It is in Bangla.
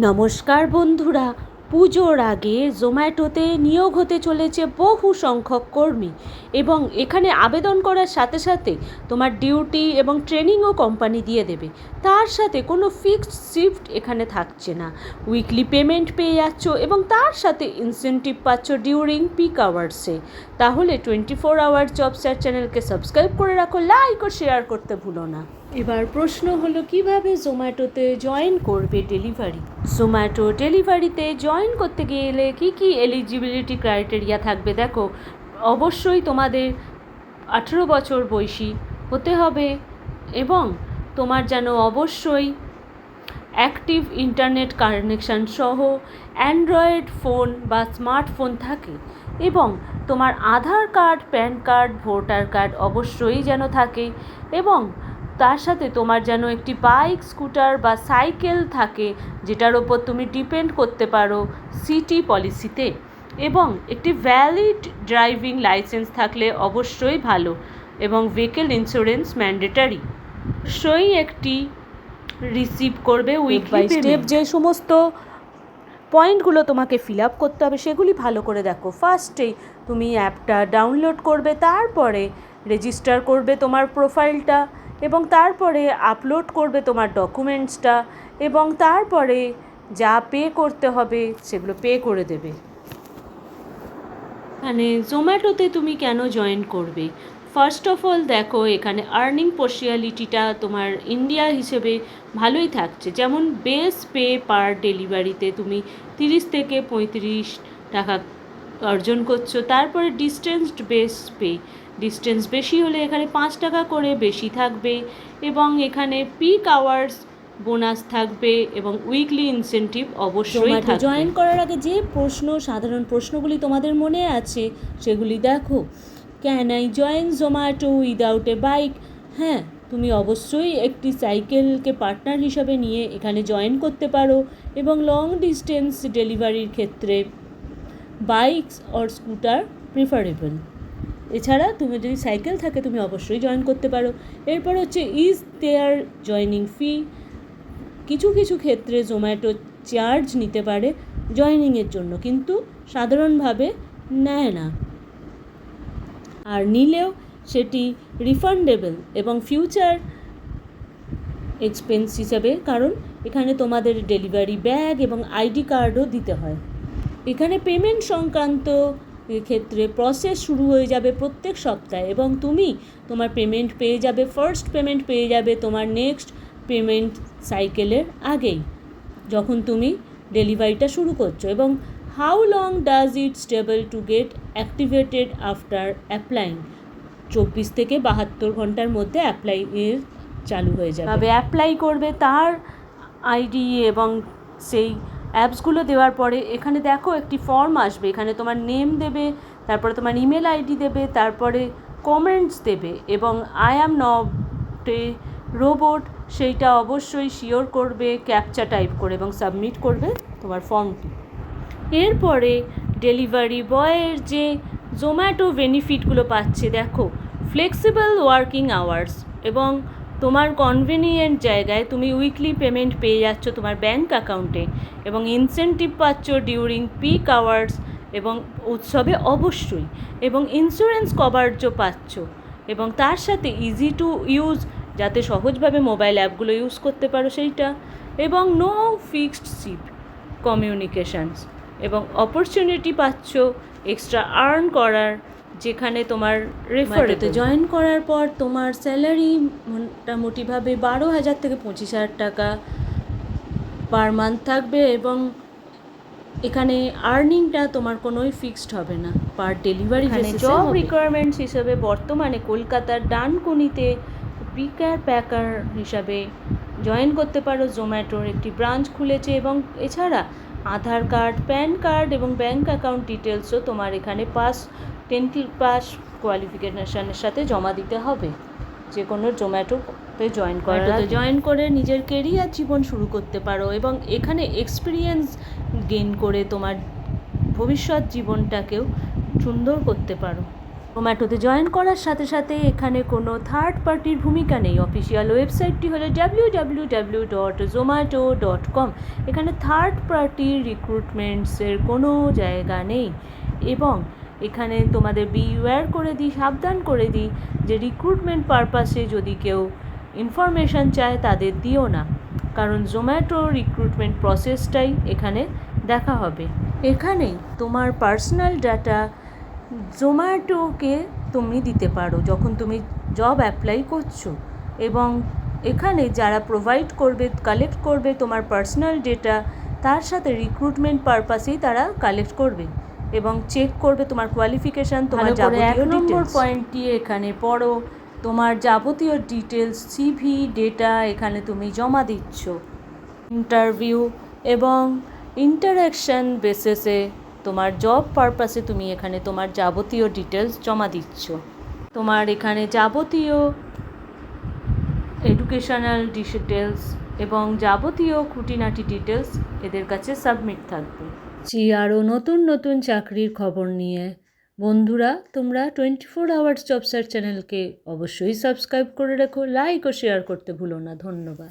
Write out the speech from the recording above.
নমস্কার বন্ধুরা, পুজোর আগে জোম্যাটোতে নিয়োগ হতে চলেছে বহু সংখ্যক কর্মী এবং এখানে আবেদন করার সাথে সাথে তোমার ডিউটি এবং ট্রেনিংও কোম্পানি দিয়ে দেবে। তার সাথে কোনো ফিক্সড শিফট এখানে থাকছে না, উইকলি পেমেন্ট পেয়ে যাচ্ছ এবং তার সাথে ইনসেন্টিভ পাচ্ছ ডিউরিং পিক আওয়ার্সে। তাহলে 24 আওয়ার জব সার্চ চ্যানেলকে সাবস্ক্রাইব করে রাখো, লাইক ও শেয়ার করতে ভুলো না। এবার প্রশ্ন হলো কিভাবে জোম্যাটোতে জয়েন করবে ডেলিভারি। জোম্যাটো ডেলিভারিতে জয়েন করতে গেলে কি কি এলিজিবিলিটি ক্রাইটেরিয়া থাকবে দেখো। অবশ্যই তোমাদের 18 বছর বয়সী হতে হবে এবং তোমার যেন অবশ্যই অ্যাক্টিভ ইন্টারনেট কানেকশান সহ অ্যান্ড্রয়েড ফোন বা স্মার্টফোন থাকে এবং তোমার Aadhaar card, PAN card, voter card অবশ্যই যেন থাকে এবং তার সাথে তোমার যেন একটি বাইক, স্কুটার বা সাইকেল থাকে যেটার ওপর তুমি ডিপেন্ড করতে পারো সিটি পলিসিতে, এবং একটি ভ্যালিড ড্রাইভিং লাইসেন্স থাকলে অবশ্যই ভালো এবং ভেহিকেল ইন্স্যুরেন্স ম্যান্ডেটারি। অবশ্যই একটি রিসিভ করবে উইক বাই স্টেপ। যে সমস্ত পয়েন্টগুলো তোমাকে ফিল আপ করতে হবে সেগুলি ভালো করে দেখো। ফার্স্টেই তুমি অ্যাপটা ডাউনলোড করবে, তারপরে রেজিস্টার করবে তোমার প্রোফাইলটা এবং তারপরে আপলোড করবে তোমার ডকুমেন্টসটা এবং তারপরে যা পে করতে হবে সেগুলো পে করে দেবে। মানে জোম্যাটোতে তুমি কেন জয়েন করবে? ফার্স্ট অফ অল দেখো, এখানে আর্নিং পসিবিলিটিটা তোমার ইন্ডিয়া হিসেবে ভালোই থাকছে। যেমন বেস পে পার ডেলিভারিতে তুমি 30 থেকে 35 টাকা অর্জন করছো। তারপরে ডিস্টেন্সড বেস পে, ডিস্টেন্স বেশি হলে এখানে 5 টাকা করে বেশি থাকবে এবং এখানে পিক আওয়ার্স বোনাস থাকবে এবং উইকলি ইনসেন্টিভ অবশ্যই থাকবে। জয়েন করার আগে যে সাধারণ প্রশ্নগুলি তোমাদের মনে আছে সেগুলি দেখো। Can I join Zomato without a bike? হ্যাঁ, তুমি অবশ্যই একটি সাইকেলকে পার্টনার হিসাবে নিয়ে এখানে জয়েন করতে পারো এবং লং ডিস্টেন্স ডেলিভারির ক্ষেত্রে বাইকস অর স্কুটার প্রিফারেবল। এছাড়া তুমি যদি সাইকেল থাকে তুমি অবশ্যই জয়েন করতে পারো। এরপর হচ্ছে ইজ দেয়ার জয়নিং ফি? কিছু কিছু ক্ষেত্রে জোম্যাটো চার্জ নিতে পারে জয়নিংয়ের জন্য, কিন্তু সাধারণভাবে নেয় না, আর নিলেও সেটি রিফান্ডেবল এবং ফিউচার এক্সপেন্স হিসাবে, কারণ এখানে তোমাদের ডেলিভারি ব্যাগ এবং আইডি কার্ডও দিতে হয়। এখানে পেমেন্ট সংক্রান্ত ক্ষেত্রে প্রসেস শুরু হয়ে যাবে প্রত্যেক সপ্তাহে এবং তুমি তোমার পেমেন্ট পেয়ে যাবে, ফার্স্ট পেমেন্ট পেয়ে যাবে তোমার নেক্সট পেমেন্ট সাইকেলের আগেই যখন তুমি ডেলিভারিটা শুরু করছো। এবং how long does it stable to get activated after applying? 24 থেকে 72 ঘন্টার মধ্যে চালু হয়ে যাবে। তবে অ্যাপ্লাই করবে তার আইডি এবং সেই অ্যাপসগুলো দেওয়ার পরে এখানে দেখো একটি ফর্ম আসবে, এখানে তোমার নেম দেবে, তারপরে তোমার ইমেল আইডি দেবে, তারপরে কমেন্টস দেবে এবং I am not a robot সেইটা অবশ্যই শিওর করবে ক্যাপচা টাইপ করে এবং সাবমিট করবে তোমার ফর্মটি। এরপরে ডেলিভারি বয়ের যে জোম্যাটো বেনিফিটগুলো পাচ্ছে দেখো, ফ্লেক্সিবল ওয়ার্কিং আওয়ার্স এবং তোমার কনভেনিয়েন্ট জায়গায় তুমি উইকলি পেমেন্ট পেয়ে যাচ্ছ তোমার ব্যাঙ্ক অ্যাকাউন্টে এবং ইনসেন্টিভ পাচ্ছ ডিউরিং পিক আওয়ার্স এবং উৎসবে অবশ্যই, এবং ইন্স্যুরেন্স কভারেজও পাচ্ছ এবং তার সাথে ইজি টু ইউজ, যাতে সহজভাবে মোবাইল অ্যাপগুলো ইউজ করতে পারো সেইটা, এবং নো ফিক্সড শিফট কমিউনিকেশানস এবং অপরচুনিটি পাচ্ছ এক্সট্রা আর্ন করার, যেখানে তোমার রেফারেতে জয়েন করার পর তোমার স্যালারি মোটামুটিভাবে 12,000 থেকে 25,000 টাকা পার মান্থ থাকবে এবং এখানে আর্নিংটা তোমার কোনোই ফিক্সড হবে না, পার ডেলিভারি বেসিসে। জব রিকোয়ারমেন্টস হিসেবে বর্তমানে কলকাতার ডানকুনিতে পিকার প্যাকার হিসাবে জয়েন করতে পারো। জোম্যাটোর একটি ব্রাঞ্চ খুলেছে এবং এছাড়া আধার কার্ড, প্যান কার্ড এবং ব্যাঙ্ক অ্যাকাউন্ট ডিটেলসও তোমার এখানে 10th পাস কোয়ালিফিকেশনের সাথে জমা দিতে হবে যে কোনো জোম্যাটোতে জয়েন করে নিজের কেরিয়ার জীবন শুরু করতে পারো এবং এখানে এক্সপিরিয়েন্স গেইন করে তোমার ভবিষ্যৎ জীবনটাকেও সুন্দর করতে পারো। জোম্যাটোতে জয়েন করার সাথে সাথে এখানে কোনো থার্ড পার্টির ভূমিকা নেই। অফিসিয়াল ওয়েবসাইটটি হলো www.zomato.com। এখানে থার্ড পার্টির রিক্রুটমেন্টসের কোনো জায়গা নেই। এবং এখানে তোমাদের বিওয়্যার করে দিই, সাবধান করে দিই যে রিক্রুটমেন্ট পারপাসে যদি কেউ ইনফরমেশান চায় তাদের দিও না, কারণ জোম্যাটো রিক্রুটমেন্ট প্রসেসটাই এখানে দেখা হবে। এখানেই তোমার পার্সোনাল ডাটা জোম্যাটোকে তুমি দিতে পারো যখন তুমি জব অ্যাপ্লাই করছো, এবং এখানে যারা প্রোভাইড করবে, কালেক্ট করবে তোমার পার্সোনাল ডেটা, তার সাথে রিক্রুটমেন্ট পারপাসেই তারা কালেক্ট করবে এবং চেক করবে তোমার কোয়ালিফিকেশান, তোমার যাবতীয় নম্বর পয়েন্টটি এখানে পড়ো, তোমার যাবতীয় ডিটেলস, সিভি, ডেটা এখানে তুমি জমা দিচ্ছ। ইন্টারভিউ এবং ইন্টারাকশান বেসিসে তোমার জব পারপাসে তুমি এখানে তোমার যাবতীয় ডিটেলস জমা দিচ্ছ। তোমার এখানে যাবতীয় এডুকেশনাল ডিটেলস এবং যাবতীয় খুঁটিনাটি ডিটেলস এদের কাছে সাবমিট থাকবে। আরও নতুন নতুন চাকরির খবর নিয়ে বন্ধুরা, তোমরা 24 আওয়ার্স জব সার্চ চ্যানেলকে অবশ্যই সাবস্ক্রাইব করে রেখো, লাইক ও শেয়ার করতে ভুলো না। ধন্যবাদ।